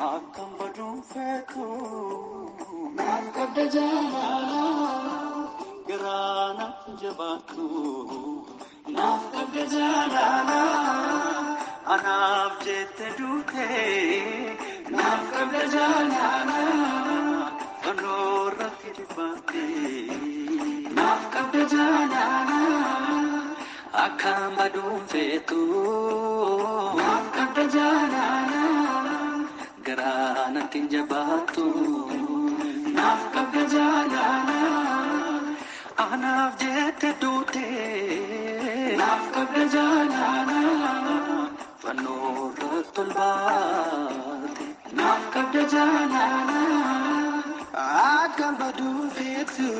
akkam baduun feetu naaf qabda jaalala garaana jabaatu naaf qabda jaalala anaaf jette duute naaf qabda jaalala anoorratti dibbaate naaf qabda jaalala akkam baduun feetu naaf qabda jaalala garaana jabaatu naaf qabda jaalala anaaf jette duute naaf qabda jaalala fanoorra tolbaate naaf qabda jaalala akkam baduun feetu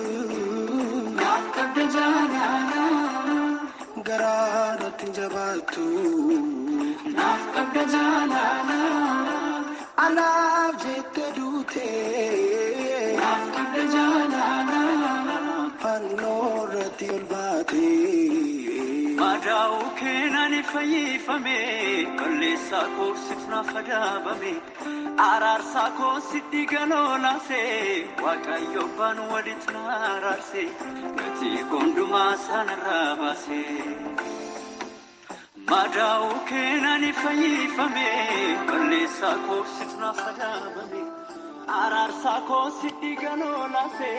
naaf qabda jaalala garaana jabaatu naaf qabda jaalala anaaf jette duute naaf qabda jaalala fanoorratti ol baate madaa'u keenani fayyifame qalleessaa koorsiif naaf adaabame araarsaa koositti galoolaase waaqayyo baan walitti na araarse gatii hundumaa sanarraa baase madaa'u keenani fayyifame qalleessaa koorsiif naaf adaabame araarsaa koositti galoolaase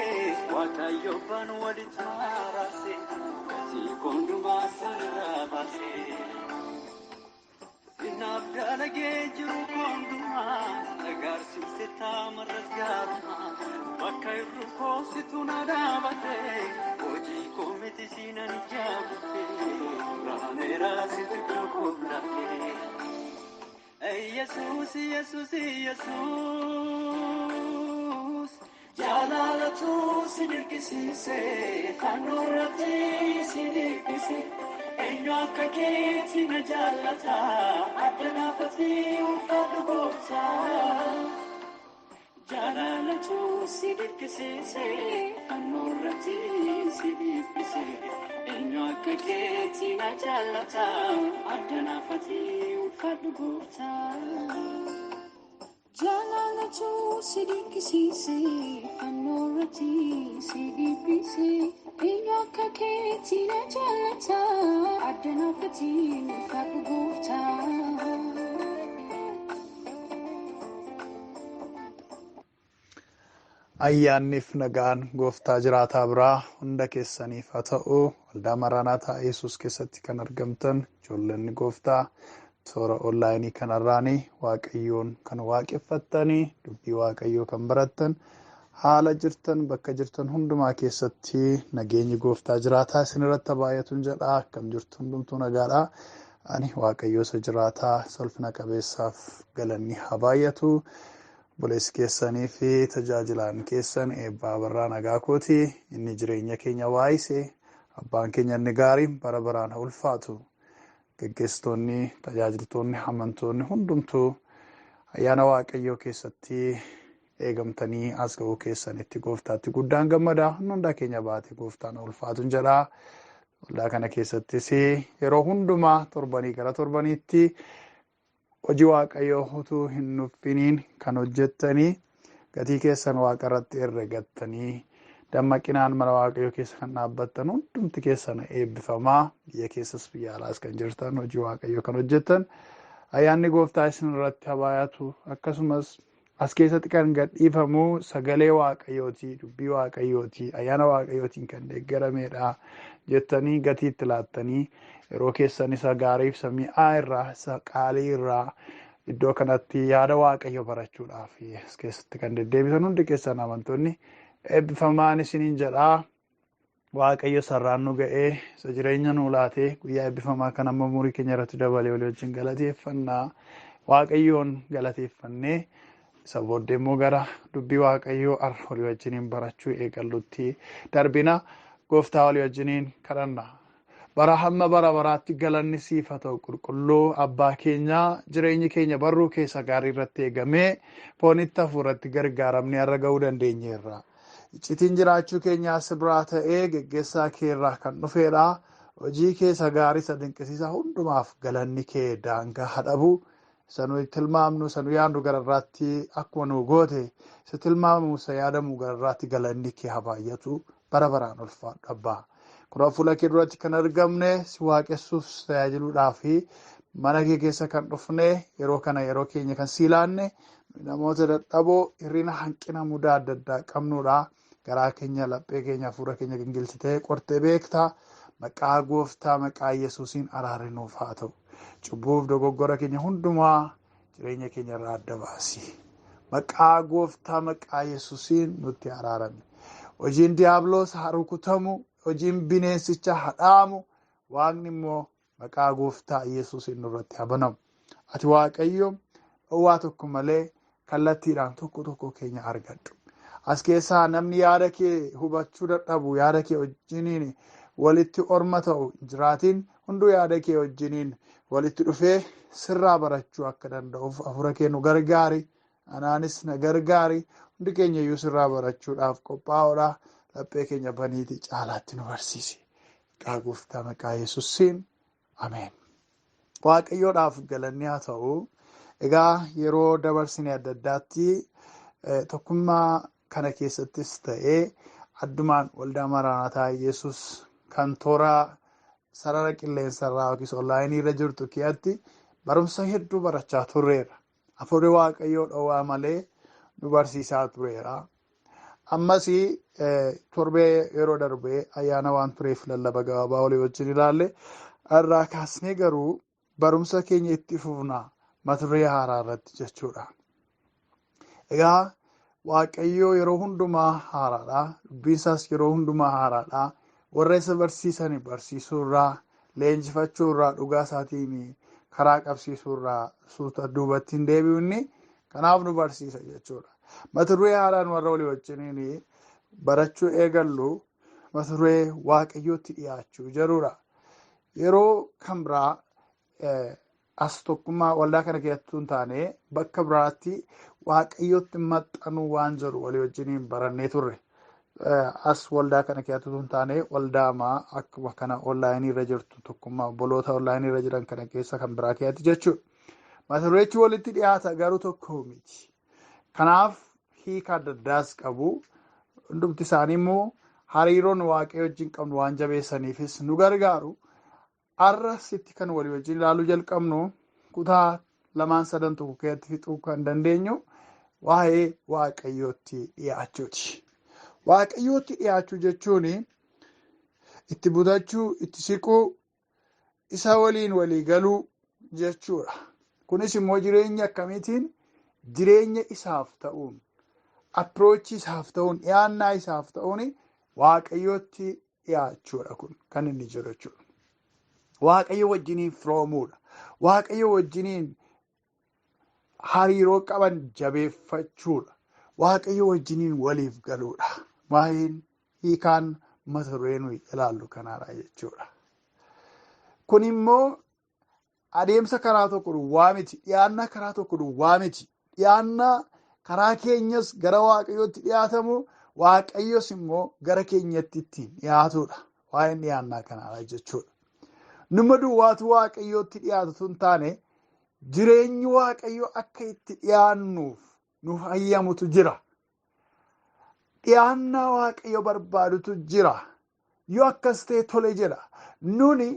waaqayyo baan walitti na araarse gatii hundumaa sanarraa baase naaf dalagee jiru hundumaa agarsiise taamarras gaarummaa bakka irru koositu na dhaabate hojii koo miti siinan ijaabate raameeraa sitti kookooblate Yesuus Yesuus Yesuus jaalaalatu si dirqisiise fanoorratti si dirqise eenyu akka keetti na jaallata adda naafatii ulfaatu goota jaalaalatu si dirqisiise fanoorratti si dirqise eenyu akka keetti na jaallata adda naafatii ulfaatu goota jaalaalatu si dirqisiise fanoorratti si dirqise eenyu akka keetti na jaallata adda naafatii ulfaatu goota ayyaanniif nagaan gooftaa jiraataa biraa hunda keessaniif haa ta'u waldaa Maraanaataa Yesuus keessatti kan argamtan ijoolleen gooftaa toora onlaayinii kanarraanii waaqayyoon kan waaqeffattanii dubbii waaqayyoo kan barattan haala jirtan bakka jirtan hundumaa keessatti nageenyi gooftaa jiraataa isinirratti baay'atuun jedha akkam jirtu hundumtuu nagaadha ani waaqayyoo isa jiraataa salphina qabeessaaf galanni haa baay'atu bulees keessanii fi tajaajilaan keessan eebbaa barraa nagaa kooti inni jireenya keenya waa'ise abbaan keenya inni gaariin bara baraan haa ulfaatu geggeessitoonni tajaajiltoonni amantoonni hundumtuu ayyaana waaqayyoo keessatti eegamtanii as ga'uu keessanitti gooftaatti guddaan gammada hunda keenya baate gooftaan haa ulfaatuun jedha waldaa kana keessattis yeroo hundumaa torbanii gara torbaniitti hojii waaqayyoo utuu hin nuffiniin kan hojjettanii gatii keessan waaqa irratti herregattanii dammaqinaan mana waaqayyoo keessa kan dhaabbattan hundumti keessan eebbifamaa biyya keessas biyya alaas kan jirtan hojii waaqayyoo kan hojjettan ayyaanni gooftaa isin irratti haa baay'atu akkasumas as keessatti kan gadhiifamu sagalee waaqayyooti dubbii waaqayyooti ayyaana waaqayyootiin kan deeggarameedha jettanii gatii itti laattanii yeroo keessan isa gaariif mi'aa irraa isa qaalii irraa iddoo kanatti yaada waaqayyo barachuudhaaf as keessatti kan deddeebisan hundi keessan amantoonni eebbifamaan isiniin jedhaa waaqayyo sarraan nu ga'ee isa jireenya nu laatee guyyaa eebbifamaa kan amma umurii keenya irratti dabalee walii wajjin galateeffannaa waaqayyoon galateeffannee isa booddee immoo gara dubbii waaqayyoo walii wajjiniin barachuu eegallutti darbina gooftaa walii wajjiniin kadhanna. bara hamma bara baraatti galanni siif haa ta'u qulqulluu abbaa keenya jireenyi keenya barruu keessa gaarii irratti eegamee foonitti hafuuratti gargaaramnee har'a ga'uu dandeenyeerra. iccitiin jiraachuu keenya as biraa ta'ee geggeessaa keerraa kan dhufeedha. hojii keessa gaarii isa dinqisiisaa hundumaaf galanni kee daangaa hadhabu sanuu tilmaamnu sanuu yaadnu gararraatti akkuma nu goote isa tilmaamu isa yaadamu gararraatti galanni kee haa baay'atu bara baraan ulfaadhu abbaa. Kun fuula kee duratti kan argamne si waaqessuuf tajaajiluudhaa fi mana kee keessa kan dhufne yeroo kana yeroo keenya kan si ilaanne namoota dadhaboo hirrina hanqina mudaa adda addaa qabnuudha. Garaa keenya laphee keenya hafuura keenya gingilchitee qortee beektaa. Maqaa gooftaa maqaa Yesuusiin araarri nuuf haa ta'u. Cubbuuf dogoggora keenya hundumaa jireenya keenya irraa adda baasi. Maqaa gooftaa maqaa Yesuusiin nutti araarame. Hojiin diiyaabiloos haa rukutamu. Hojiin bineensichaa haa dhaamu. Waaqni immoo maqaa gooftaa Yesuusiin nurratti haa banamu. Ati Waaqayyo dhowwaa tokko malee kallattiidhaan tokko keenya argadhu. As keessaa namni yaada kee hubachuu dadhabu yaada kee wajjiniin walitti orma ta'u jiraatiin hunduu yaada kee wajjiniin walitti dhufee sirraa barachuu akka danda'uuf hafuura kee nu gargaari. Anaanis na gargaari. Hundi keenya iyyuu sirraa barachuudhaaf qophaa'uudha. Laphee keenya baniitii caalaatti nu barsiisi. Maqaa gooftaa maqaa Yesuusiin ameen. Waaqayyoodhaaf galanni haa ta'u. Egaa yeroo dabarsine adda addaatti tokkummaa kana keessattis ta'ee addumaan waldaa Maraanaataa Yesuus kan toora sarara qilleensarraa yookiis onlaayinii irra jirtu keessatti barumsa hedduu barachaa turreera. Hafuurri Waaqayyoo dhowwaa malee nu barsiisaa tureera. Ammas torbee yeroo darbee ayyaana waan tureef lallaba gabaabaa walii wajjin ilaalle irraa kaasnee garuu barumsa keenya itti fufna mata duree haaraa irratti jechuudha. Egaa Waaqayyoo yeroo hundumaa haaraadha. Dubbiin isaas yeroo hundumaa haaraadha. Warra isa barsiisan barsiisuurraa, leenjifachuurraa, dhugaa isaatiin karaa qabsiisuurraa suuta duubatti hin deebi'uun kanaaf nu barsiisa jechuudha. Mata duree haaraan warra walii wajjiniin barachuu eegallu mata duree Waaqayyootti dhiyaachuu jedhudha. Yeroo kan biraa as tokkummaa waldaa kana keessatti hin taane bakka biraatti Waaqayyootti maxxanuu waan jedhu walii wajjiniin barannee turre. As waldaa kana keessatti hin taane waldaamaa akkuma kana onlaayinii irra jirtu tokkummaa obboloota onlaayinii irra jiran kana keessa kan biraa keessatti jechuudha. Mata dureechi walitti dhiyaata garuu tokko miti. Kanaaf hiika adda addaas qabu. Hundumti isaanii immoo hariiroon Waaqayyo wajjin qabnu waan jabeessaniifis nu gargaaru. Arrasitti kan walii wajjin ilaaluu jalqabnu kutaa 2-3 tokko keessatti fixuu kan dandeenyu waa'ee Waaqayyootti dhiyaachuuti. Waaqayyootti dhiyaachuu jechuun itti butachuu, itti siquu, isa waliin walii galuu jechuudha. Kunis immoo jireenya akkamiitiin jireenya isaaf ta'uun, approachii isaaf ta'uun, dhiyaannaa isaaf ta'uun Waaqayyootti dhiyaachuudha kun kan inni jiru jechuudha. Waaqayyo wajjiniin firoomuudha. Waaqayyo wajjiniin hariiroo qaban jabeeffachuudha. Waaqayyo wajjiniin waliif galuudha. Waa'een hiikaan mata duree nuyi ilaallu kanaadha jechuudha. Kun immoo adeemsa karaa tokko duwwaa miti. Dhiyaannaa karaa tokko duwwaa miti. Dhiyaannaa karaa keenyas gara Waaqayyootti dhiyaatamu, Waaqayyos immoo gara keenyatti ittiin dhiyaatudha. Waa'een dhiyaannaa kanaadha jechuudha. Nama duwwaatu Waaqayyootti dhiyaatu hin taane jireenyi Waaqayyo akka itti dhiyaannuuf nuuf hayyamutu jira. Dhiyaannaa Waaqayyo barbaadutu jira. Yoo akkas ta'e tole jedha. Nuni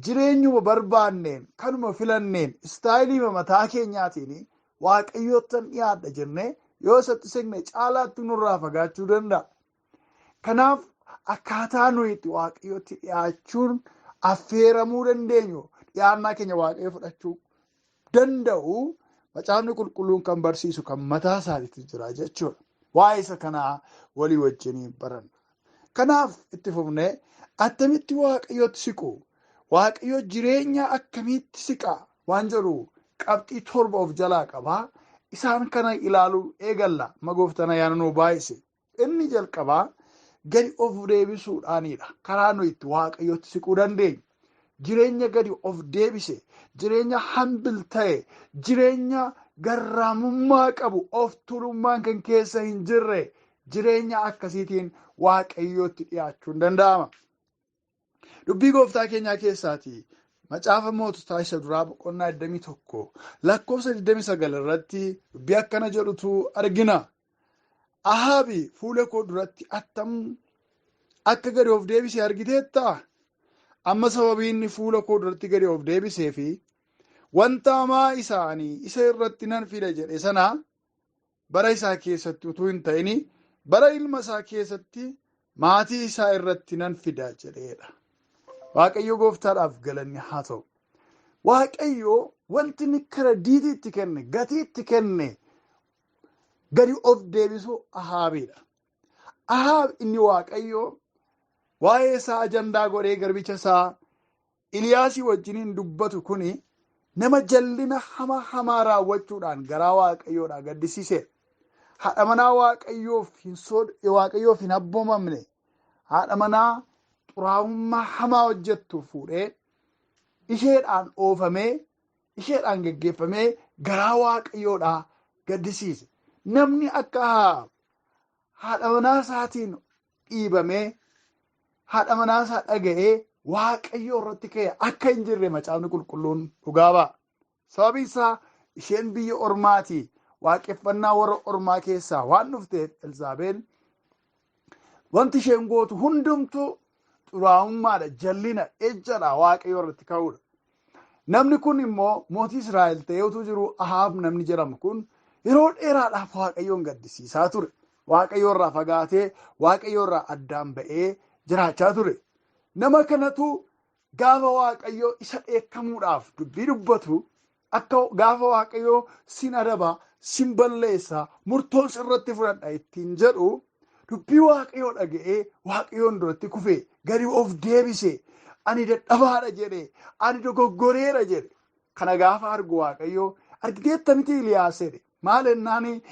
jireenyuma barbaanneen kanuma filanneen istaayilii mataa keenyaatiin Waaqayyoottan dhiyaadha jennee yoo isatti siqne caalaatti nurraa fagaachuu danda'a. Kanaaf akkaataa nuyi itti Waaqayyootti dhiyaachuun affeeramuu dandeenyu dhiyaannaa keenya Waaqayyo fudhachuu danda'u macaafni qulqulluun kan barsiisu kan mataa isaatiitti jira jechuudha. Waa'ee isa kanaa walii wajjiniin baranna. Kanaaf itti fufnee attamitti Waaqayyootti siqu, Waaqayyo jireenya akkamitti siqa waan jedhu qabxii 7 of jalaa qabaa. Isaan kana ilaaluu eegalla. Magooftana yaananuu baay'ise. Inni jalqabaa gadi of deebisuudhaanidha. Karaa nuyi itti Waaqayyootti siquu dandeenyu. Jireenya gadi of deebise, jireenya hambil ta'e, jireenya garraamummaa qabu, of tuulummaan kan keessa hin jirre, jireenya akkasiitiin Waaqayyootti dhiyaachuun danda'ama. Dubbii gooftaa keenyaa keessaati macaafa moototaa isa duraa boqonnaa 21 lakkoofsa 29 irratti dubbii akkana jedhutu argina. Ahaabi fuula koo duratti attam akka gadi of deebisee argiteetta? Amma sababii inni fuula koo duratti gadi of deebisee fi wanta hamaa isaanii isa irratti nan fida jedhe sana bara isaa keessatti utuu hin ta'in bara ilma isaa keessatti maatii isaa irratti nan fida jedheedha. Waaqayyo gooftaadhaaf galanni haa ta'u. Waaqayyo wanti inni kirediitii itti kenne, gatii itti kenne gadi of deebisu Ahaabiidha. Ahaab inni Waaqayyo waa'ee isaa ajandaa godhee garbicha isaa Iliyaasii wajjiniin dubbatu kuni nama jallina hamaa raawwachuudhaan garaa Waaqayyoodhaa gaddisiise. Haadha manaa Waaqayyoof hin abboomamne, haadha manaa xuraa'ummaa hamaa hojjettu fuudhee isheedhaan oofamee, isheedhaan geggeeffamee garaa Waaqayyoodhaa gaddisiise. Namni akka haadha manaa isaatiin dhiibamee, haadha manaa isaa dhaga'ee Waaqayyoo irratti ka'e akka hin jirre macaafni qulqulluun dhugaa ba'a. Sababiin isaa isheen biyya ormaatii, waaqeffannaa warra ormaa keessaa waan dhufteef Elzaabeel wanti isheen gootu hundumtuu xuraa'ummaadha, jallina, ejjadha Waaqayyoo irratti ka'uudha. Namni kun immoo mootii Israa'el ta'ee utuu jiru Ahaab namni jedhamu kun yeroo dheeraadhaaf Waaqayyoon gaddisiisaa ture. Waaqayyoo irraa fagaatee, Waaqayyoo irraa addaan ba'ee jiraachaa ture. Nama kanatu gaafa Waaqayyoo isa dheekkamuudhaaf dubbii dubbatu, akka gaafa Waaqayyoo sin adaba, sin balleessa, murtoon sirratti fudhadha ittiin jedhu dubbii Waaqayyoo dhaga'ee Waaqayyoon duratti kufee gadi of deebise. Ani dadhabaadha jedhe, ani dogoggoreera jedhe. Kana gaafa argu Waaqayyoo argiteetta miti Iliyaas jedhe. Maal jennaani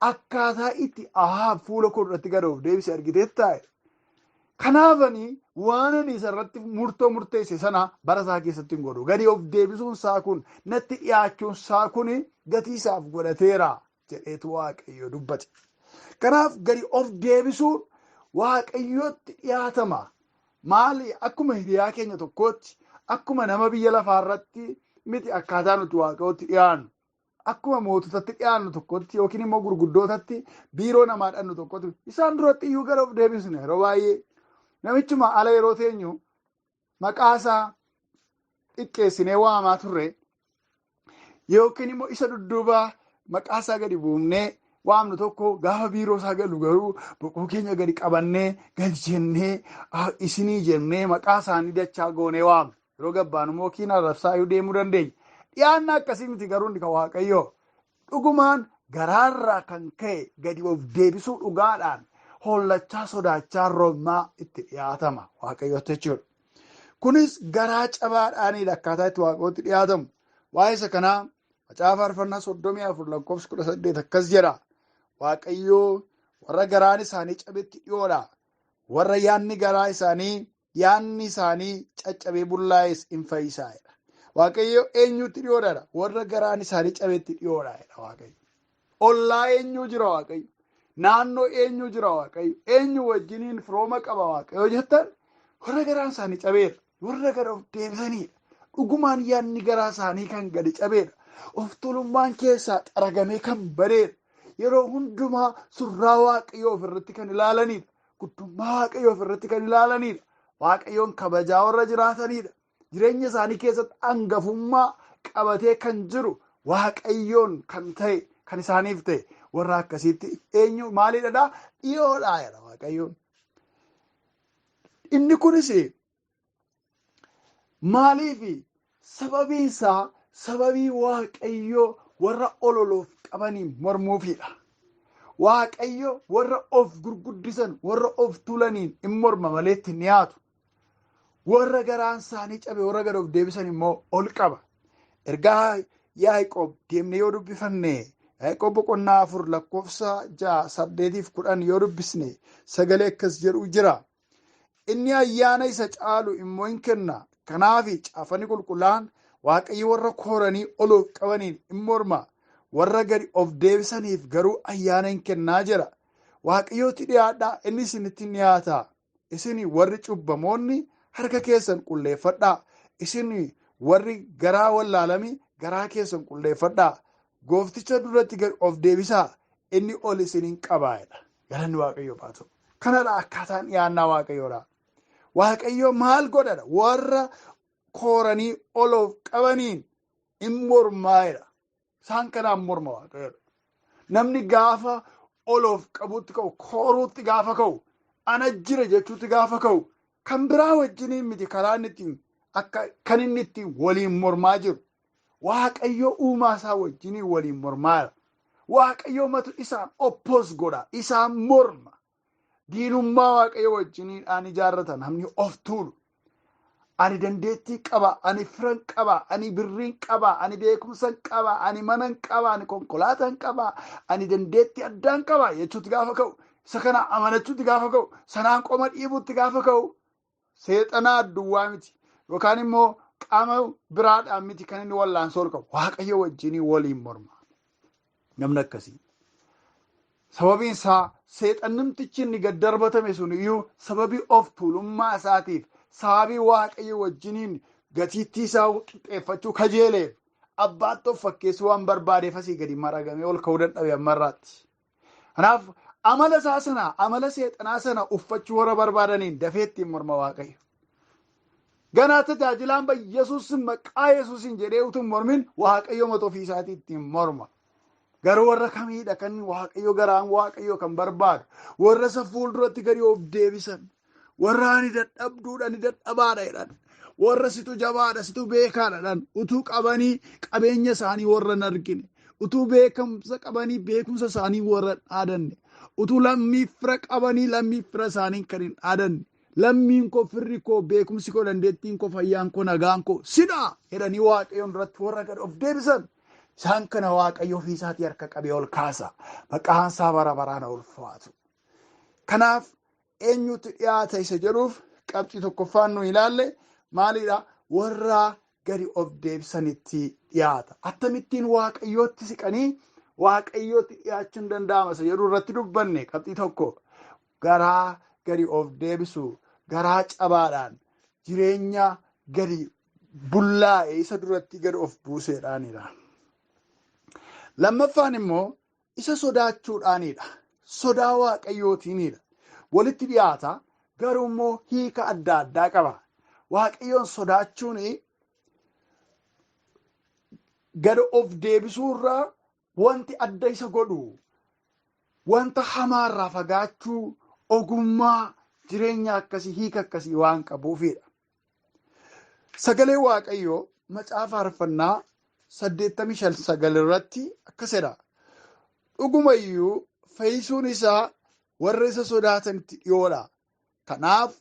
akkaataa itti Ahaab fuula koo duratti gadi of deebise argiteettaa? Kanaafanii waan ani isarratti murtoo murteesse sana bara isaa keessatti hin godhu. Gadi of deebisuun isaa kun, natti dhiyaachuun isaa kun gatii isaaf godhateera jedheetu Waaqayyo dubbate. Kanaaf gadi of deebisuun Waaqayyootti dhiyaatama. Maali? Akkuma hiriyaa keenya tokkootti, akkuma nama biyya lafaarratti miti akkaataa nuti Waaqayyootti dhiyaannu. Akkuma moototatti dhiyaannu tokkotti yookiin immoo gurguddootatti biiroo namaa dhannu tokkotti isaan duratti iyyuu gadi of deebisne yeroo baay'ee. Namichuma ala yeroo teenyu maqaasaa xiqqeessinee waamaa turre yookiin immoo isa dudduuba maqaasaa gadi buufnee waamnu tokko gaafa biiroo isaa galu garuu boqoo keenya gadi qabannee gadi jennee isinii jennee maqaa isaanii dachaa goonee waamnu. Yeroo gabbaanu immoo kiin arrabsaayyuu deemuu dandeenya. Dhiyaanna akkasii miti garuu kan Waaqayyoo dhugumaan garaarraa kan ka'e gadi of deebisuu dhugaadhaan hollachaa sodaachaa roobmaa itti dhiyaatama Waaqayyootti jechuudha. Kunis garaa cabaadhaanidha akkaataa itti Waaqayyootti dhiyaatamu. Waa'ee isa kanaa macaafa faarfannaa 34 lakkoofsa 18 akkas jedha. Waaqayyoo warra garaan isaanii cabetti dhiyoodha. Warra yaanni garaa isaanii, yaanni isaanii caccabee bullaa'es hin fayyisaa'edha. Waaqayyo eenyutti dhiyoodha? Warra garaan isaanii cabetti dhiyoodha Waaqayyo. Ollaa eenyu jira Waaqayyo? Naannoo eenyu jira Waaqayyo? Eenyu wajjiniin firooma qaba Waaqayyo jettan warra garaan isaanii cabeedha. Warra gara of deebisanidha. Dhugumaan yaanni garaa isaanii kan gadi cabeedha. Of tulummaan keessaa xaragamee kan badeedha. Yeroo hundumaa surraa Waaqayyoo ofirratti kan ilaalanidha. Guddummaa Waaqayyoo ofirratti kan ilaalanidha. Waaqayyoon kabajaa warra jiraatanidha. Jireenya isaanii keessatti hangafummaa qabatee kan jiru Waaqayyoon kan ta'e, kan isaaniif ta'e warra akkasiitti eenyu maalidha? Dhiyoodha jedha Waaqayyoon. Inni kunis maaliif? Sababiin isaa sababii Waaqayyoo warra ololoof qabaniin mormuufidha. Waaqayyo warra of gurguddisan, warra of tulaniin in morma malee itti hin dhiyaatu. Warra garaan isaanii cabe, warra gad of deebisan immoo ol qaba. Ergaa Yaaqoob deemnee yoo dubbifanne, Yaaqoob boqonnaa 4 lakkoofsa 6, 8 fi 10 yoo dubbisne sagalee akkas jedhu jira. Inni ayyaana isa caalu immoo hin kenna. Kanaaf caaffanni qulqullaan Waaqayyo warra kooranii oloof qabaniin in morma. Warra gadi of deebisaniif garuu ayyaana hin kennaa jira. Waaqayyootti dhiyaadhaa, inni isinitti dhiyaata. Isin warri cubbamoonni harka keessan qulleeffadhaa. Isin warri garaa wallaalami garaa keessan qulleeffadhaa. Goofticha duratti gad of deebisaa. Inni ol isiniin qabaa'edha. Galanni Waaqayyoof haa ta'u. Kanadha akkaataan dhiyaannaa Waaqayyoodha. Waaqayyo maal godhadha? Warra kooranii ol of qabaniin in mormaa'edha. Isaan kanaan morma Waaqayyoodha. Namni gaafa ol of qabuutti ka'u, kooruutti gaafa ka'u, ana jira jechuutti gaafa ka'u, kan biraa wajjiniin miti karaa inni ittiin akka kan inni ittiin waliin mormaa jiru. Waaqayyo uumaa isaa wajjiniin waliin mormaadha. Waaqayyo matu isaan oppos godha. Isaan morma. Diinummaa Waaqayyo wajjiniidhaan ijaarratan namni of tuulu. Ani dandeettii qaba, ani firan qaba, ani birriin qaba, ani beekumsan qaba, ani manan qaba, ani konkolaataan qaba, ani dandeettii addaan qaba jechuutti gaafa ka'u, isa kana amanachuutti gaafa ka'u, sanaan qoma dhiibuutti gaafa ka'u, seexanaa adduwwaa miti yookaan immoo qaama biraadhaan miti kan inni wallaansoo ol qabu. Waaqayyo wajjinii waliin morma. Namni akkasii. Sababiin isaa seexannimtichi inni gad darbatame sun iyyuu sababii of tuulummaa isaatiif, sababii Waaqayyo wajjiniin gatiittii isaa qixxeeffachuu kajeeleef, abbaatti of fakkeessuu waan barbaadeef asii gadi maragamee ol ka'uu dadhabe ammarraatti. Kanaaf amala isaa sana, amala seexanaa sana uffachuu warra barbaadaniin dafee ittiin morma Waaqayyo. Ganaa tajaajilaan Yesuusin maqaa Yesuusin jedhee utuu mormin Waaqayyo mata ofii isaatii ittiin morma. Garuu warra kamiidha kan Waaqayyo garaan Waaqayyo kan barbaadu? Warra isa fuulduratti gadi of deebisan. Warra ani dadhabduudha, ani dadhabaadha jedhan. Warra situ jabaadha, situ beekaadha jedhan. Utuu qabanii qabeenya isaanii warra hin argine. Utuu beekumsa qabanii beekumsa isaanii warra hin dhaadanne. Utuu lammii fira qabanii lammii fira isaanii kan hin dhaadanne. Lammiin koo, firri koo, beekumsi koo, dandeettiin koo, fayyaan koo, nagaan koo sidhaa jedhanii Waaqayyoon duratti warra gad of deebisan. Isaan kana Waaqayyo ofii isaatii harka qabee ol kaasa. Maqaan isaa bara baraan ulfaatu. Kanaaf eenyutti dhiyaata isa jedhuuf qabxii tokkoffaan nu ilaalle maalidha? Warra gadi of deebisanitti dhiyaata. Akkamittiin Waaqayyootti siqanii Waaqayyootti dhiyaachuun danda'ama isa jedhu irratti dubbanne qabxii tokko. Garaa gadi of deebisu, garaa cabaadhaan jireenya gadi bullaa'e isa duratti gadi of buuseedhaanidha. Lammaffaan immoo isa sodaachuudhaanidha. Sodaa Waaqayyootiinidha. Walitti dhiyaata garuu immoo hiika adda addaa qaba. Waaqayyoon sodaachuun gad of deebisuurraa wanti adda isa godhu, wanta hamaarraa fagaachuu, ogummaa jireenya akkasii, hiika akkasii waan qabuufidha. Sagalee Waaqayyoo macaafa faarfannaa 85 irratti akkasidha. Dhugumayyuu fayyisuun isaa warra isa sodaatanitti dhiyoodha. Kanaaf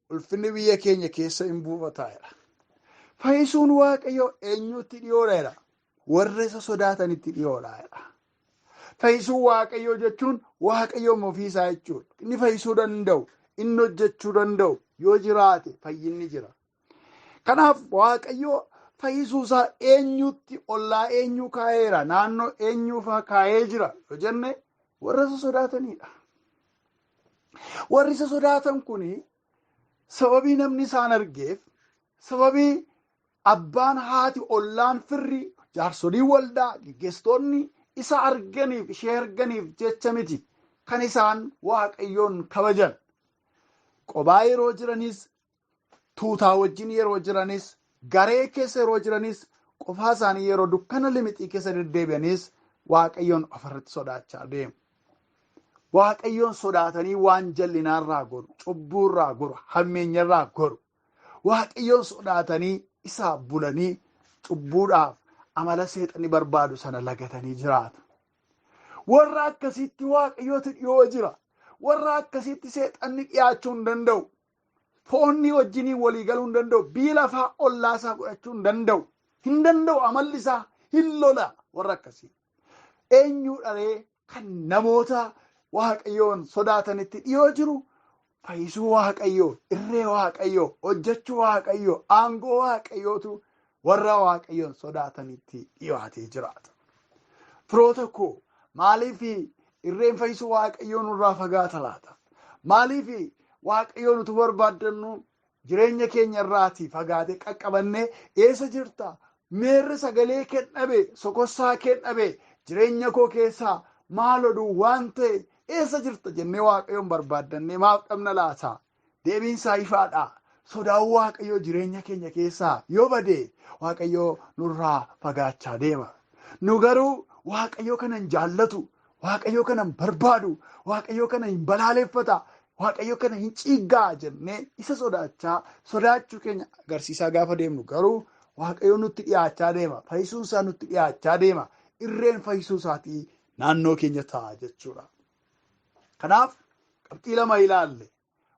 ulfinni biyya keenya keessa hin buufataadha. Fayyisuun Waaqayyoo eenyutti dhiyoodha? Warra isa sodaatanitti dhiyoodha. Fayyisuun Waaqayyoo jechuun Waaqayyoon ofii isaa jechuudha. Inni fayyisuu danda'u, inni hojjechuu danda'u yoo jiraate fayyinni jira. Kanaaf Waaqayyoo fayyisuu isaa eenyutti, ollaa eenyu kaa'eera, naannoo eenyu fa'aa kaa'ee jira yoo jenne warra isa sodaatanidha. Warri isa sodaatan kun sababii namni isaan argeef, sababii abbaan, haati, ollaan, firri, jaarsolii waldaa, gaggeessitoonni isa arganiif, ishee arganiif jecha miti kan isaan Waaqayyoon kabajan. Qobaa yeroo jiranis, tuutaa wajjin yeroo jiranis, garee keessa yeroo jiranis, qofaa isaanii yeroo dukkana limixii keessa deddeebi'anis Waaqayyoon ofirratti sodaachaa deemu. Waaqayyoon sodaatanii waan jallinaarraa goru, cubbuurraa goru, hammeenyarraa goru. Waaqayyoon sodaatanii isaa bulanii cubbuudhaaf amala seexanni barbaadu sana lagatanii jiraatu. Warra akkasitti Waaqayyootti dhiyoo jira. Warra akkasitti seexanni dhiyaachuu hin danda'u. Foonni wajjinii walii galuu hin danda'u. Biyya lafaa ollaasaa godhachuu hin danda'u. Hin danda'u, amalli isaa hin lola. Warra akkasii eenyuudhaan kan namoota Waaqayyoon sodaatanitti dhiyoo jiru? Fayyisuu Waaqayyoo, irree Waaqayyoo, hojjechuu Waaqayyoo, aangoo Waaqayyootu warra Waaqayyoon sodaatanitti dhiyaatee jiraata. Firoota koo, maaliif irreen fayyisuu Waaqayyoo nurraa fagaata laata? Maaliif Waaqayyoon utuu barbaaddannu jireenya keenya irraatii fagaatee qaqqabannee eessa jirta? Meerri sagalee kee dhabe, sokossaa kee dhabe, jireenya koo keessaa maal oduu waan ta'e eessa jirta jennee Waaqayyoon barbaaddannee maaf dhabna laata? Deebiin isaa ifaadha. Sodaan Waaqayyoo jireenya keenya keessaa yoo bade Waaqayyoo nurraa fagaachaa deema. Nu garuu Waaqayyoo kana hin jaallatu, Waaqayyoo kana hin barbaadu, Waaqayyoo kana hin balaaleffata, Waaqayyoo kana hin ciiggaa jennee isa sodaachuu keenya agarsiisaa gaafa deemnu garuu Waaqayyoo nutti dhiyaachaa deema. Fayyisuun isaa nutti dhiyaachaa deema. Irreen fayyisuu isaatii naannoo keenya ta'a jechuudha. Kanaaf qabxii lama ilaalle.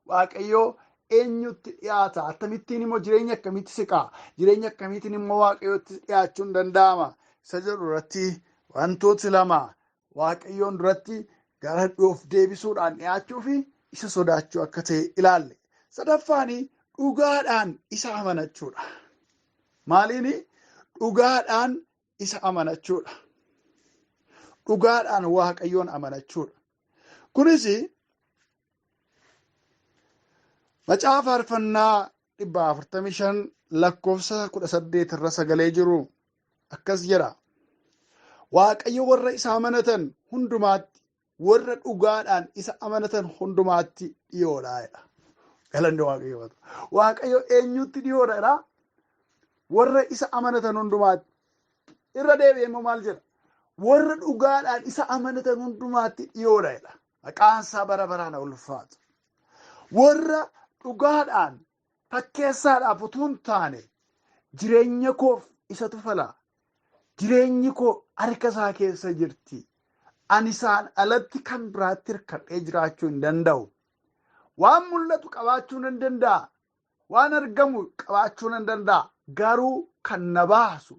Waaqayyoo eenyutti dhiyaata? Akkamittiin immoo jireenya akkamitti siqaa? Jireenya akkamiitiin immoo Waaqayyootti dhiyaachuun danda'ama? Isa jedhu irratti wantooti lama Waaqayyoon duratti gara of deebisuudhaan dhiyaachuu fi isa sodaachuu akka ta'e ilaalle. Sadaffaanii dhugaadhaan isa amanachuudha. Maaliini? Dhugaadhaan isa amanachuudha. Dhugaadhaan Waaqayyoon amanachuudha. Kunis macaafa faarfannaa 445 lakkoofsa 18 irra sagalee jiru akkas jedha. Waaqayyo warra isa amanatan hundumaatti, warra dhugaadhaan isa amanatan hundumaatti dhiyoodha jedha. Galanni Waaqayyoo. Waaqayyo eenyutti dhiyoodha jedha? Warra isa amanatan hundumaatti. Irra deebi'ee immoo maal jedha? Warra dhugaadhaan isa amanatan hundumaatti dhiyoodha jedha. Maqaan isaa bara baraan ulfaatu. Warra dhugaadhaan fakkeessaadhaaf utuu hin taane jireenya koof isatu fala. Jireenyi koo harka isaa keessa jirti. Ani isaan alatti kan biraatti hirkadhee jiraachuu hin danda'u. Waan mul'atu qabaachuu nan danda'a. Waan argamu qabaachuu nan danda'a. Garuu kan na baasu,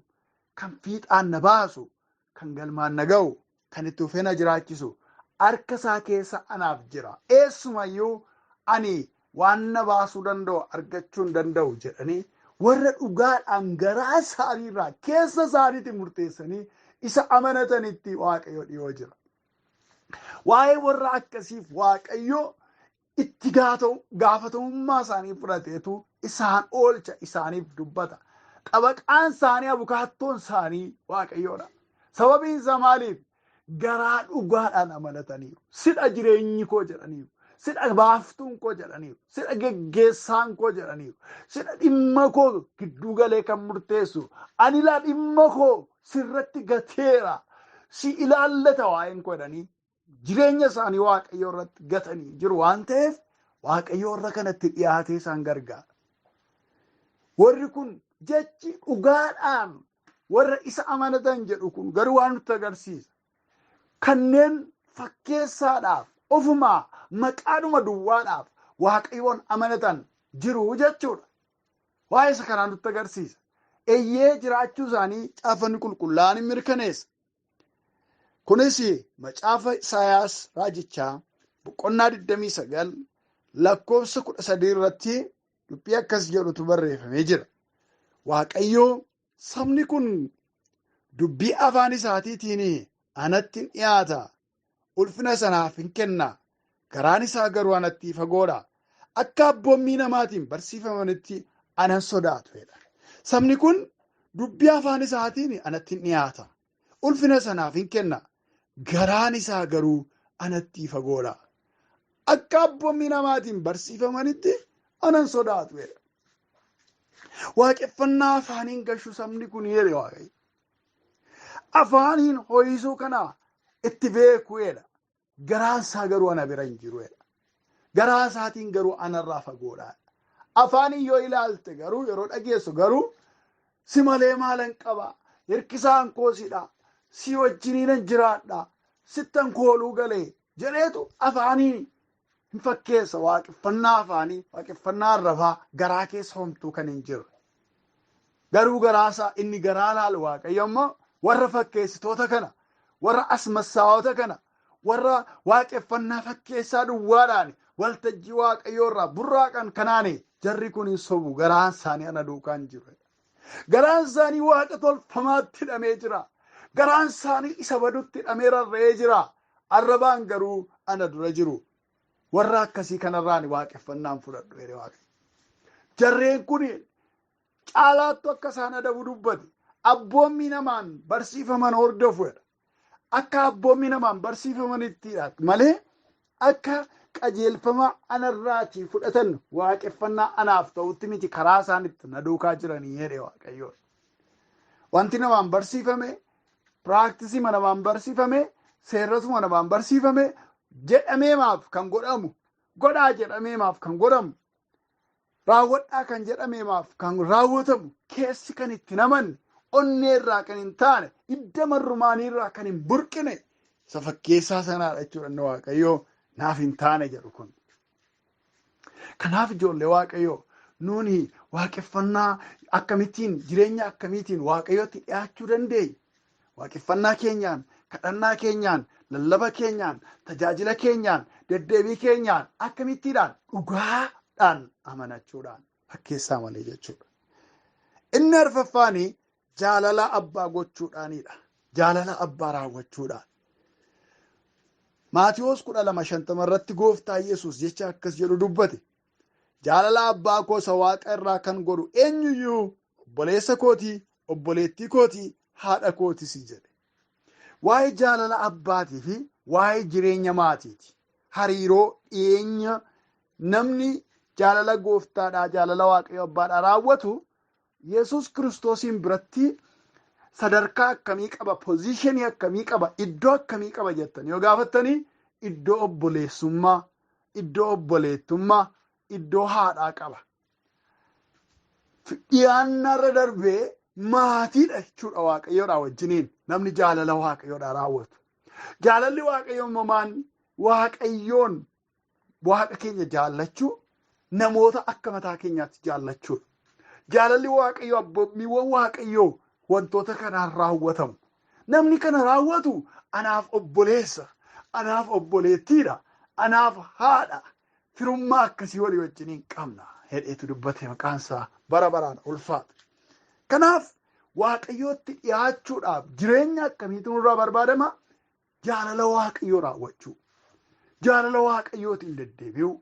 kan fiixaan na baasu, kan galmaan na ga'u, kan itti fufee na jiraachisu harka isaa keessa anaaf jira. Eessumayyuu ani waan na baasuu danda'u argachuu hin danda'u jedhanii warra dhugaadhaan garaa isaaniirraa keessa isaaniitti murteessanii isa amanatanitti Waaqayyo dhiyoo jira. Waa'ee warra akkasiif Waaqayyo itti gaafatamummaa isaanii fudhateetu isaan oolcha, isaaniif dubbata. Xabaqaan isaanii, abukaattoon isaanii Waaqayyoodha. Sababiin isaa maaliif? Garaa dhugaadhaan amanataniiru. Sidha jireenyi koo jedhaniiru. Sidha baaftuun koo jedhaniiru. Sidha geggeessaan koo jedhaniiru. Sidha dhimma koo gidduu galee kan murteessu. Ani ilaa dhimma koo sirratti gateera. Si ilaallata waa'een koo jedhanii jireenya isaanii Waaqayyo irratti gatanii jiru waan ta'eef Waaqayyo irra kanatti dhiyaatee isaan gargaara. Warri kun jechi dhugaadhaan warra isa amanatan jedhu kun garuu waan nutti agarsiisa. Kanneen fakkeessaadhaaf ofumaa maqaadhuma duwwaadhaaf Waaqayyoon amanatan jiru jechuudha. Waa'ee isa kanaa nutti agarsiisa. Eeyyee jiraachuu isaanii caafanni qulqullaa'aan hin mirkaneessa. Kunis macaafa Isaayaas raajichaa boqonnaa 29 lakkoofsa 13 irratti dubbii akkas jedhutu barreeffamee jira. Waaqayyoo sabni kun dubbii afaan isaatiitiin anatti dhiyaata. Ulfina sanaaf hin kenna. Garaan isaa garuu anatti fagoodha. Akka abboommii namaatiin barsiifamanitti anan sodaatu. Sabni kun dubbii afaan isaatiin anatti dhiyaata. Ulfina sanaaf hin kenna. Garaan isaa garuu anatti fagoodha. Akka abboommii namaatiin barsiifamanitti anan sodaatu. Waaqeffannaa afaaniin gashu sabni kun jedhe Waaqayyo. Afaaniin ho'isuu kana itti beekuudha. Garaan isaa garuu ana bira hin jiru. Garaa isaatiin garuu anarraa fagoodha. Afaaniin yoo ilaalte garuu yeroo dhageessu garuu si malee maalan qaba? Hirkisaan koosidha. Si wajjiniin jiraadha. Sittan kooluu galee jedheetu afaaniin hin fakkeessa. Waaqeffannaa afaanii, waaqeffannaa arrabaa garaa keessa homtuu kan hin jirre. Garuu garaasaa inni garaa laalu Waaqayyo immoo warra fakkeessitoota kana, warra asmassaa'ota kana, warra waaqeffannaa fakkeessaa duwwaadhaan waltajjii Waaqayyoo irraa burraaqan kanaani jarri kun hin sobu. Garaan isaanii ana duukaan jiru. Garaan isaanii waaqa tolfamaatti hidhamee jira. Garaan isaanii isa badutti hidhamee rarra'ee jira. Arrabaan garuu ana dura jiru. Warra akkasii kanarraan waaqeffannaan fudhadhu jedhe Waaqayyo. jarreen kun caalaattu akka isaan adabu dubbate. Abboommi namaan barsiifaman hordofuudha. Akka abboommi namaan barsiifamanittidha malee akka qajeelfama anarraatii fudhatan waaqeffannaa anaaf ta'utti miti karaa isaanitti na duukaa jiranii jedhe Waaqayyo. Wanti namaan barsiifame, piraaktisii namaan barsiifame, seerratuma namaan barsiifame jedhameemaaf kan godhamu, godhaa jedhameemaaf kan godhamu, raawwadhaa kan jedhameemaaf kan raawwatamu, keessi kan itti namanne, onneerraa kan hin taane, hidda marrumaaniirraa kan hin burqine isa fakkeessaa sanaadha jechuudha Waaqayyo naaf hin taane jedhu kun. Kanaaf ijoollee Waaqayyo nuuni waaqeffannaa akkamittiin jireenya akkamiitiin Waaqayyotti dhiyaachuu dandeenya? Waaqeffannaa keenyaan, kadhannaa keenyaan, lallaba keenyaan, tajaajila keenyaan, deddeebii keenyaan akkamittiidhaan dhugaadhaan amanachuudhaan fakkeessaa malee jechuudha. Inni arfaffaanii jaalala abbaa gochuudhaanidha. Jaalala abbaa raawwachuudhaan. Maatiyoos 12:50 irratti gooftaa Yesuus jecha akkas jedhu dubbate. Jaalala abbaa koo isa waaqa irraa kan godhu eenyuyyuu obboleessa kootii, obboleettii kootii, haadha kootis jedhe. Waa'ee jaalala abbaatii fi waa'ee jireenya maatiiti. Hariiroo dhiyeenya namni jaalala gooftaadhaa, jaalala waaqayyo abbaadhaa raawwatu Yesuus Kiristoosiin biratti sadarkaa akkamii qaba, pozishinii akkamii qaba, iddoo akkamii qaba jettanii yoo gaafattanii iddoo obboleessummaa, iddoo obboleettummaa, iddoo haadhaa qaba. Dhiyaannarra darbee maatiidha jechuudha waaqayyoodhaa wajjiniin namni jaalala waaqayyoodhaa raawwatu. Jaalalli waaqayyo uumamaan waaqayyoon waaqa keenya jaallachuu, namoota akka mataa keenyaatti jaallachuudha. Jaalalli waaqayyo abboommiiwwan waaqayyoo wantoota kanaan raawwatamu. Namni kana raawwatu anaaf obboleessa, anaaf obboleettiidha, anaaf haadha. Firummaa akkasii walii wajjiniin qabna hedheetu dubbate maqaansaa bara baraan ulfaata. Kanaaf waaqayyootti dhiyaachuudhaaf jireenya akkamiitu nurraa barbaadama? Jaalala waaqayyoo raawwachuu, jaalala waaqayyootiin deddeebi'uu,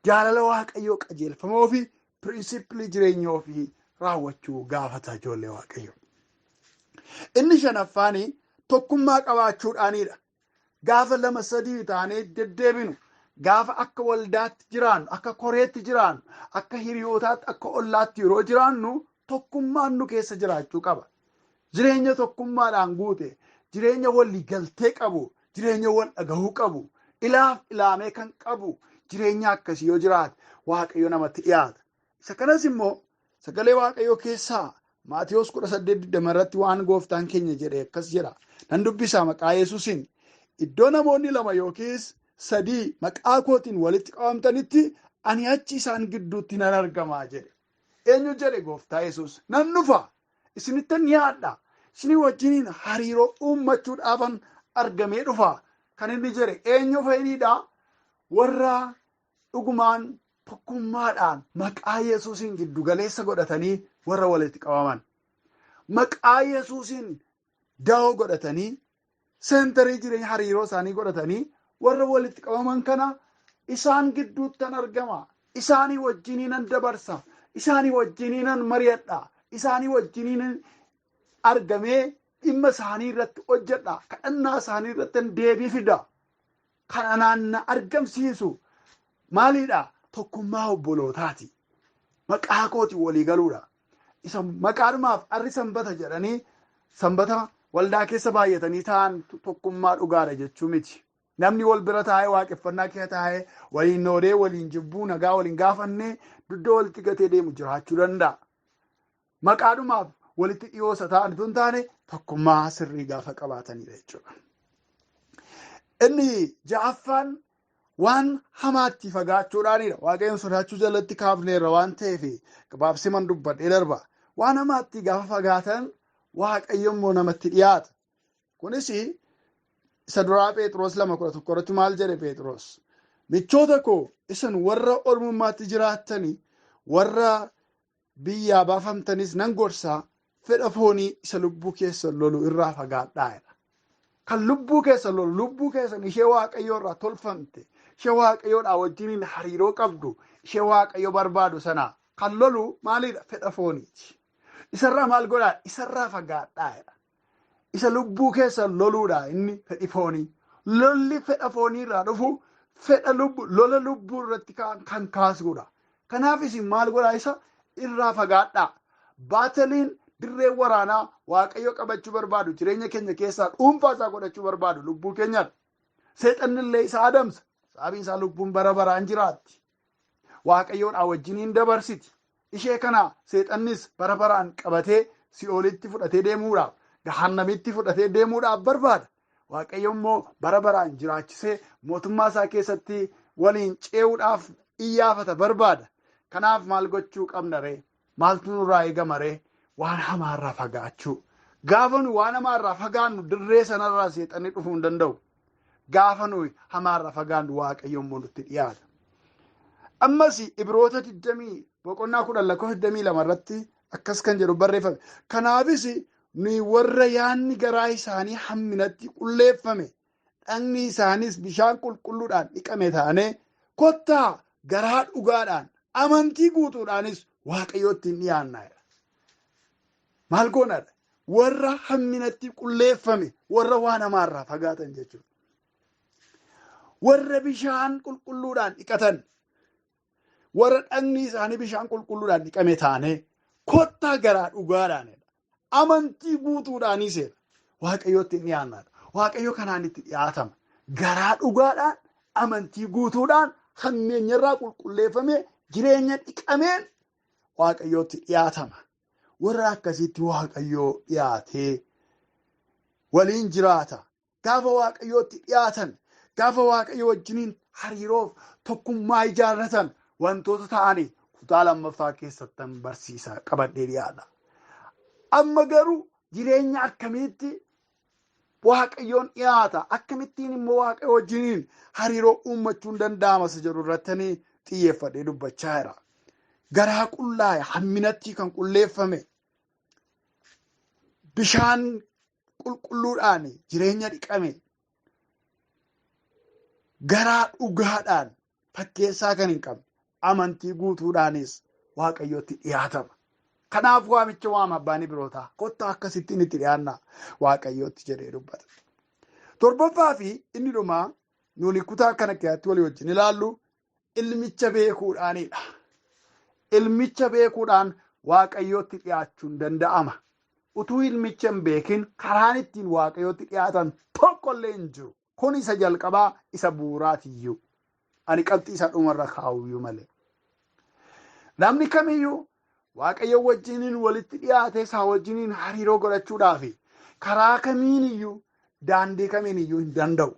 jaalala waaqayyoo qajeelfama ofii, pirinsipilii jireenya ofii raawwachuu gaafata ijoollee waaqayyo. Inni shanaffaanii tokkummaa qabaachuudhaanidha. Gaafa 2-3 taanee deddeebinu, gaafa akka waldaatti jiraannu, akka koreetti jiraannu, akka hiriyootaatti, akka ollaatti yeroo jiraannu tokkummaan nu keessa jiraachuu qaba. Jireenya tokkummaadhaan guute, jireenya walii galtee qabu, jireenya wal dhagahuu qabu, ilaaf ilaamee kan qabu, jireenya akkasii yoo jiraate waaqayyo namatti dhiyaata. Isa kanas immoo sagalee waaqayyoo keessaa Maatiyoos 18:20 irratti waan gooftaan keenya jedhe akkas jedha. Nan dubbisaa maqaa Yesuusiin. Iddoo namoonni 2 yookiis 3 maqaa kootiin walitti qabamtanitti ani achi isaan gidduutti nan argamaa jedhe. Eenyu jedhe gooftaa Yesuus? Nan dhufa, isinittan dhiyaadha, isinii wajjiniin hariiroo uummachuudhaafan argamee dhufa. Kan inni jedhe eenyu fayyidha? Warra dhugumaan tokkummaadhaan maqaa Yesuusiin giddu galeessa godhatanii warra walitti qabaman. Maqaa Yesuusiin da'oo godhatanii seentarii jireenya hariiroo isaanii godhatanii warra walitti qabaman kana isaan gidduuttan argama. Isaanii wajjiniinan dabarsa. Isaanii wajjiniinan mari'adha. Isaanii wajjiniinan argamee dhimma isaanii irratti hojjedha. Kadhannaa isaanii irratti deebii fida. Kanaan na argamsiisu maalidha? Tokkummaa obbolootaati. Maqaa kooti walii galuudha. Isa maqaadhumaaf arri sanbata jedhanii sanbata waldaa keessa baay'atanii ta'an tokkummaa dhugaadha jechuu miti. Namni wal bira taa'ee waaqeffannaa keessa taa'ee waliin noodee, waliin jibbuu, nagaa waliin gaafannee duddoo walitti gatee deemu jiraachuu danda'a. Maqaadhumaaf walitti dhiyoosa ta'an tun taane tokkummaa sirrii gaafa qabaatanidha jechuudha. Inni ja'affaan waan hamaatti fagaachuudhaanidha. Waaqayyoon sodaachuu jalatti kaafneerra waan ta'eef gabaabsiman dubbadhee darba. Waan hamaatti gaafa fagaatan Waaqayyoon immoo namatti dhiyaata. Kunis isa duraa Phexros 2:11 irratti maal jedhe Phexros? Michoota koo isin warra ormummaatti jiraattanii, warra biyyaa baafamtanis nan gorsaa, fedha foonii isa lubbuu keessan lolu irraa fagaadhaa. Kan lubbuu keessan lolu, lubbuu keessan ishee Waaqayyoo irraa tolfamte, ishee Waaqayyoodhaa wajjiniin hariiroo qabdu, ishee Waaqayyo barbaadu sana kan lolu maalidha? Fedha fooniiti. Isarraa maal godhaa? Isarraa fagaadhaa. Isa lubbuu keessa loluudha inni fedhi foonii. Lolli fedha foonii irraa dhufu fedha lola lubbuu irratti kan kaasudha. Kanaaf isin maal godhaa? Isa irraa fagaadhaa. Baataliin dirree waraanaa Waaqayyo qabachuu barbaadu jireenya keenya keessaa dhuunfaa isaa godhachuu barbaadu lubbuu keenyaan. Seexannillee isa adamsa. Sababiin isaa lubbuun bara baraan jiraatti. Waaqayyoodhaa wajjiniin dabarsiti. Ishee kana seexannis bara baraan qabatee si'oolitti fudhatee deemuudhaaf, gahannamitti fudhatee deemuudhaaf barbaada. Waaqayyo immoo bara baraan jiraachisee mootummaa isaa keessatti waliin ce'uudhaaf iyyaafata barbaada. Kanaaf maal gochuu qabna ree? Maaltu nurraa eegama ree? Waan hamaarraa fagaachuu. Gaafa nu waan hamaarraa fagaannu dirree sanarraa seexanni dhufuu hin danda'u. Gaafa nu hamaarraa fagaannu Waaqayyo immoo nutti dhiyaata. Ammas Ibroota 10:10 irratti akkas kan jedhu barreeffame. Kanaafis nuyi warra yaanni garaa isaanii hamminatti qulleeffame, dhagni isaanis bishaan qulqulluudhaan dhiqame taanee kottaa garaa dhugaadhaan amantii guutuudhaanis Waaqayyootti hin dhiyaannaa. Maal goonadha? Warra hamminatti qulleeffame, warra waan hamaarraa fagaatan jechuudha. Warra bishaan qulqulluudhaan dhiqatan, warra dhagni isaanii bishaan qulqulluudhaan dhiqame taanee kottaa garaa dhugaadhaan amantii guutuudhaanis Waaqayyootti hin dhiyaannaa. Waaqayyo kanaan itti dhiyaatama. Garaa dhugaadhaan amantii guutuudhaan hammeenyarraa qulqulleeffame jireenya dhiqameen Waaqayyootti dhiyaatama. Warra akkasitti Waaqayyoo dhiyaatee waliin jiraata. Gaafa Waaqayyootti dhiyaatan, gaafa Waaqayyo wajjiniin hariiroof tokkummaa ijaarratan wantoota ta'anii kutaa lammaffaa keessattan barsiisa qabadhee dhiyaadha. Amma garuu jireenya akkamitti Waaqayyoon dhiyaata? Akkamittiin immoo Waaqayyo wajjiniin hariiroo uummachuun danda'amas jedhu irratti xiyyeeffadhee dubbachaa jira. Garaa qullaa'e hamminatti kan qulleeffame bishaan qulqulluudhaan jireenya dhiqame garaa dhugaadhaan fakkeessaa kan hin qabne amantii guutuudhaanis Waaqayyootti dhiyaatama. Kanaaf waamicha waama abbaan Ibrootaa. Kottaa akkasittiin itti dhiyaannaa Waaqayyootti jedhee dubbata. Torbaffaa fi inni dhumaa nuuni kutaa kana keessatti walii wajjin ilaallu ilmicha beekuudhaanidha. Ilmicha beekuudhaan Waaqayyootti dhiyaachuun danda'ama. Utuu ilmicha hin beekin karaan ittiin Waaqayyootti dhiyaatan tokkollee hin jiru. Kun isa jalqabaa isa bu'uuraatiyyuu. Ani qabxii isa dhumarra kaa'uyyuu malee. Namni kamiyyuu Waaqayyo wajjiniin walitti dhiyaatee isaa wajjiniin hariiroo godhachuudhaaf karaa kamiiniyyuu daandii kamiiniyyuu hin danda'u.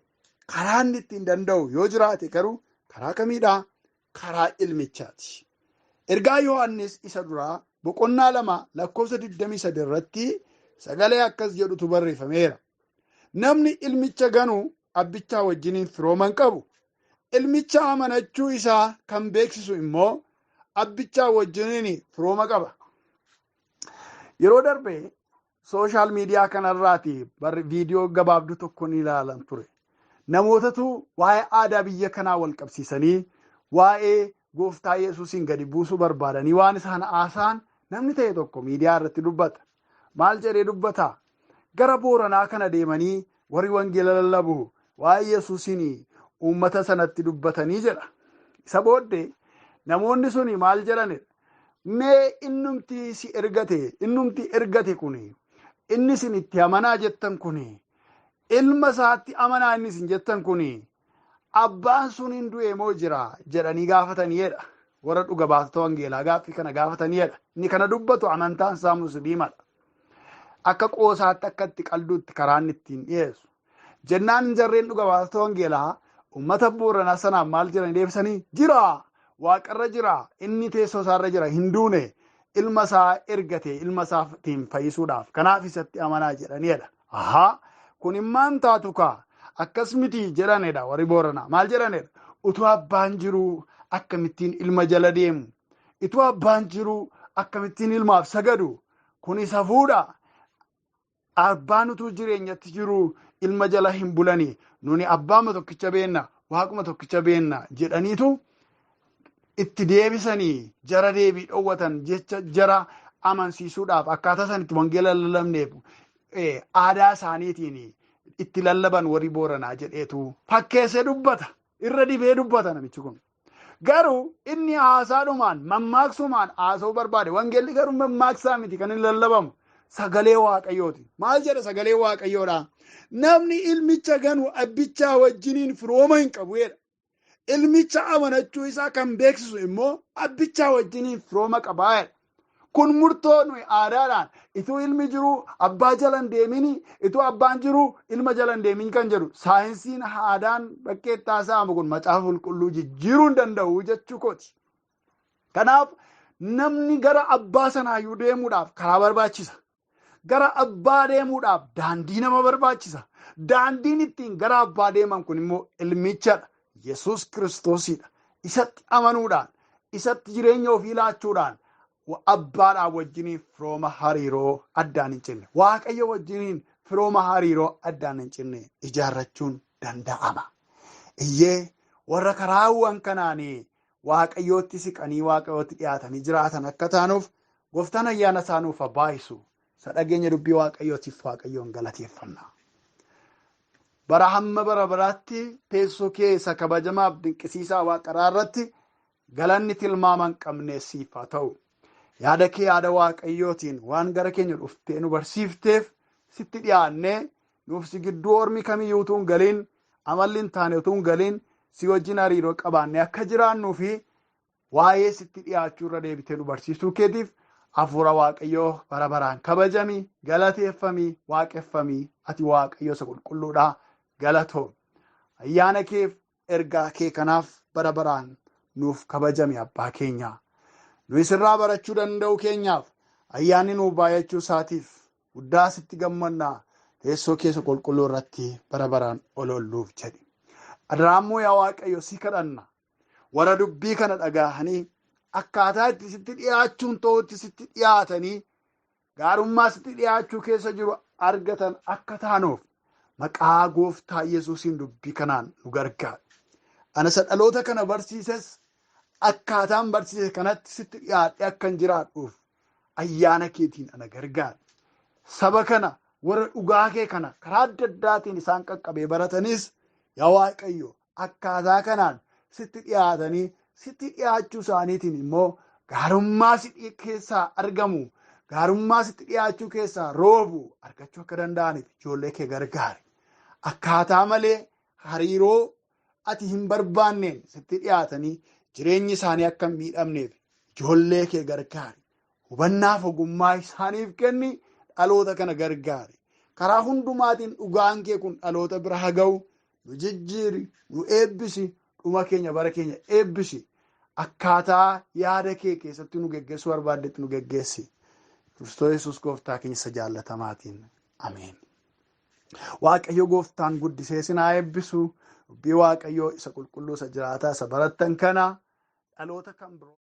Karaa inni ittiin danda'u yoo jiraate garuu karaa kamiidhaa? Karaa ilmichaati. Ergaa Yohaannis isa duraa boqonnaa 2:23 irratti sagalee akkas jedhutu barreeffameera. Namni ilmicha ganu abbichaa wajjiniin firooma qabu. Ilmicha amanachuu isaa kan beeksisu immoo abbichaa wajjiniin firooma qaba. Yeroo darbe sooshaal miidiyaa kanarraati viidiyoo gabaabduu tokko ni ilaalan ture. Namootatu waa'ee aadaa biyya kanaa wal qabsiisanii waa'ee Gooftaa Yesuusiin gadi buusuu barbaadanii waan isaan haasa'an namni ta'e tokko miidiyaa irratti dubbata. Maal jedhee dubbata? Gara Booranaa kana deemanii warri wangeela lallabu waa'ee Yesuusiin uummata sanatti dubbatanii jedha. Isa booddee namoonni suni maal jedhanidha? Mee innumti si ergate kuni, inni isin itti amanaa jettan kuni, ilma isaatti amanaa inni isin jettan kuni, abbaan sun hin du'e moo jira jedhanii gaafataniidha. Warra dhuga baatota wangeelaa gaaffii kana gaafataniidha. Inni kana dubbatu amantaan isaa musliimadha. Akka qoosaatti akka itti qalduutti karaan ittiin dhiyeessu. Jennaan jarreen dhuga baatota wangeelaa uummata Booranaa sanaaf maal jedhanii deebisanii? Jira, Waaqarra jira, inni teessoo isaarra jira, hin duune, ilma isaa ergate, ilma isaatiin fayyisuudhaaf. Kanaaf isatti amanaa jedhaniidha. Ahaa, kun immaan taatu kaa akkas miti jedhanidha warri Booranaa. Maal jedhanidha? Utuu abbaan jiru akkamittiin ilma jala deemu? Utuu abbaan jiru akkamittiin ilmaaf sagadu? Kun isa fuudha. Abbaan utuu jireenyatti jiru ilma jala hin bulanii. Nuni abbaama tokkicha beenna, Waaquma tokkicha beenna jedhaniitu itti deebisanii jara deebii dhoowwatan jecha jara amansiisuudhaaf akkaataa san itti wangeela lallabneef aadaa isaaniitiin itti lallaban warri Booranaa jedheetu fakkeessee dubbata. Irra dibee dubbata namichi kun. Garuu inni haasaadhumaan mammaaksumaan haasa'uu barbaade. Wangeelli garuu mammaaksaa miti kan inni lallabamu sagalee Waaqayyooti. Maal jedha sagalee Waaqayyoodhaa? Namni ilmicha ganu abbichaa wajjiniin firooma hin qabu jedha. Ilmicha amanachuu isaa kan beeksisu immoo abbichaa wajjiniin firooma qabaa jedha. Kun murtoo nuyi aadaadhaan ituu ilmi jiru abbaa jala hin deemini, ituu abbaan jiru ilma jala hin deemin kan jedhu saayinsiin aadaan bakkeettaa saamu kun macaafa qulqulluu jijjiiruu hin danda'u jechuu kooti. Kanaaf namni gara abbaa sanaayyuu deemuudhaaf karaa barbaachisa. Gara abbaa deemuudhaaf daandii nama barbaachisa. Daandiin ittiin gara abbaa deeman kun immoo ilmichadha. Yesuus Kiristoosidha. Isatti amanuudhaan, isatti jireenya ofii laachuudhaan abbaadhaan wajjiniin firooma hariiroo addaan hin cinne, Waaqayyo wajjiniin firooma hariiroo addaan hin cinne ijaarrachuun danda'ama. Iyyee warra karaawwan kanaanii Waaqayyootti siqanii Waaqayyootti dhiyaatanii jiraatan akka taanuuf Gooftaan ayyaana isaa nuuf haa baay'isu. Isa dhageenya dubbii Waaqayyootiif Waaqayyoon galateeffanna. Bara hamma bara baraatti teessoo keessa kabajamaaf dinqisiisaa Waaqaraa irratti galanni tilmaama hin qabne siif haa ta'u. Yaada kee yaada Waaqayyootiin waan gara keenya dhuftee nu barsiifteef sitti dhiyaannee nuuf si gidduu ormi kamiyyuu utuu hin galiin, amalli hin taane utuu hin galiin si wajjin hariiroo qabaannee akka jiraannuu fi waa'ee sitti dhiyaachuu irra deebitee nu barsiisuu keetiif hafuura Waaqayyoo bara baraan kabajamii, galateeffamii, waaqeffamii. Ati Waaqayyo isa qulqulluudhaa galatoomi. Ayyaana keef ergaa kee kanaaf bara baraan nuuf kabajami abbaa keenya. Nu isirraa barachuu danda'u keenyaaf ayyaanni nuuf baay'achuu isaatiif guddaa sitti gammannaa teessoo keessa qulqulluu irratti bara baraan ololluuf jedhi. Adaraammoo yaa Waaqayyo si kadhanna. Warra dubbii kana dhagahanii akkaataa itti sitti dhiyaachuun ta'utti sitti dhiyaatanii gaarummaa sitti dhiyaachuu keessa jiru argatan akka taanuuf maqaa Gooftaa Yesuusiin dubbii kanaan nu gargaara. Ana isa dhaloota kana barsiises akkaataan barsiise kanatti sitti dhiyaadhe akkan jiraadhuuf ayyaana keetiin ana gargaara. Saba kana warra dhugaa kee kana karaa adda addaatiin isaan qaqqabee baratanis yaa Waaqayyo akkaataa kanaan sitti dhiyaatanii sitti dhiyaachuu isaaniitiin immoo gaarummaa si keessaa argamu, gaarummaa sitti dhiyaachuu keessaa roobu argachuu akka danda'aniif ijoollee kee gargaari. Akkaataa malee hariiroo ati hin barbaanneen sitti dhiyaatanii jireenyi isaanii akka hin miidhamneef ijoollee kee gargaari. Hubannaaf ogummaa isaaniif kenni, dhaloota kana gargaari. Karaa hundumaatiin dhugaan kee kun dhaloota bira haa ga'u. Nu jijjiiri, nu eebbisi, dhuma keenya bara keenya eebbisi. Akkaataa yaada kee keessatti nu geggeessuu barbaaddetti nu geggeessi. Kiristoos Yesuus Gooftaa keenya isa jaallatamaatiin. Ameen. Waaqayyo Gooftaan guddisee sinaa eebbisu. Dubbii Waaqayyoo isa qulqulluu isa jiraataa isa barattan kana dhaloota kan biroo.